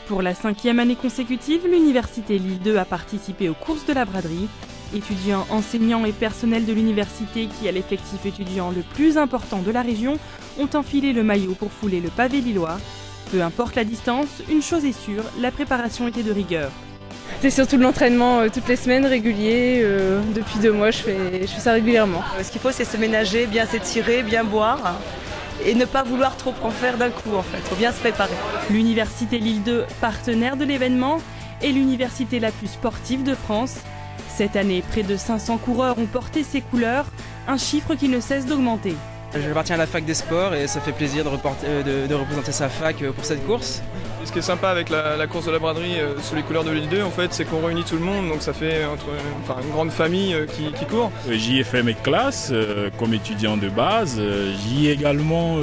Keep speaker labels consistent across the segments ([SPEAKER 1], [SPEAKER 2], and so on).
[SPEAKER 1] Pour la 5e année consécutive, l'Université Lille 2 a participé aux courses de la braderie. Étudiants, enseignants et personnel de l'université, qui a l'effectif étudiant le plus important de la région, ont enfilé le maillot pour fouler le pavé lillois. Peu importe la distance, une chose est sûre, la préparation était de rigueur.
[SPEAKER 2] C'est surtout de l'entraînement toutes les semaines, régulier. Depuis 2 mois, je fais ça régulièrement.
[SPEAKER 3] Ce qu'il faut, c'est se ménager, bien s'étirer, bien boire et ne pas vouloir trop en faire d'un coup en fait. Il faut bien se préparer.
[SPEAKER 1] L'Université Lille 2, partenaire de l'événement, est l'université la plus sportive de France. Cette année, près de 500 coureurs ont porté ses couleurs, un chiffre qui ne cesse d'augmenter.
[SPEAKER 4] J'appartiens à la fac des sports et ça fait plaisir de représenter sa fac pour cette course.
[SPEAKER 5] Ce qui est sympa avec la course de la braderie sous les couleurs de Lille 2, en fait, c'est qu'on réunit tout le monde, donc ça fait une grande famille qui court.
[SPEAKER 6] J'y ai fait mes classes comme étudiant de base. J'y ai également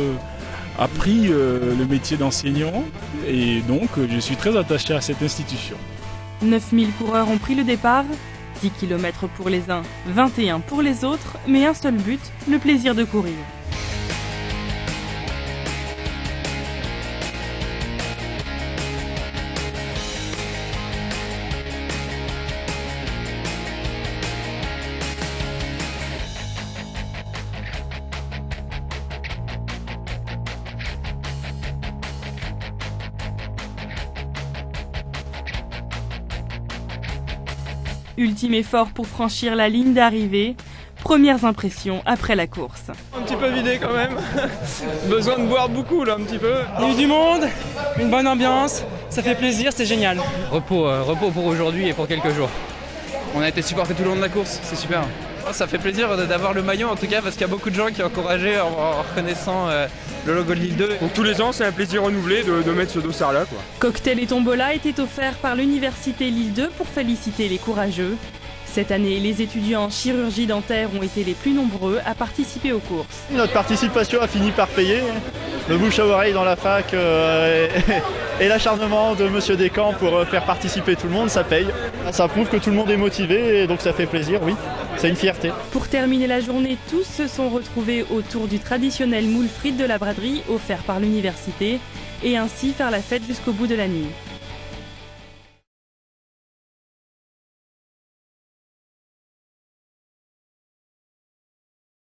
[SPEAKER 6] appris le métier d'enseignant et donc je suis très attaché à cette institution.
[SPEAKER 1] 9000 coureurs ont pris le départ, 10 km pour les uns, 21 pour les autres, mais un seul but, le plaisir de courir. Ultime effort pour franchir la ligne d'arrivée. Premières impressions après la course.
[SPEAKER 5] Un petit peu vidé quand même. Besoin de boire beaucoup là un petit peu.
[SPEAKER 7] Il y a eu du monde, une bonne ambiance, ça fait plaisir, c'est génial.
[SPEAKER 8] Repos pour aujourd'hui et pour quelques jours. On a été supportés tout le long de la course, c'est super. Ça fait plaisir d'avoir le maillot en tout cas parce qu'il y a beaucoup de gens qui ont encouragé en reconnaissant le logo de Lille 2.
[SPEAKER 9] Donc tous les ans c'est un plaisir renouvelé de mettre ce dossard là.
[SPEAKER 1] Cocktail et tombola étaient offerts par l'Université Lille 2 pour féliciter les courageux. Cette année, les étudiants en chirurgie dentaire ont été les plus nombreux à participer aux courses.
[SPEAKER 10] Notre participation a fini par payer. Le bouche à oreille dans la fac et l'acharnement de Monsieur Descamps pour faire participer tout le monde, ça paye. Ça prouve que tout le monde est motivé et donc ça fait plaisir, oui. C'est une fierté.
[SPEAKER 1] Pour terminer la journée, tous se sont retrouvés autour du traditionnel moule frites de la braderie offert par l'université et ainsi faire la fête jusqu'au bout de la nuit.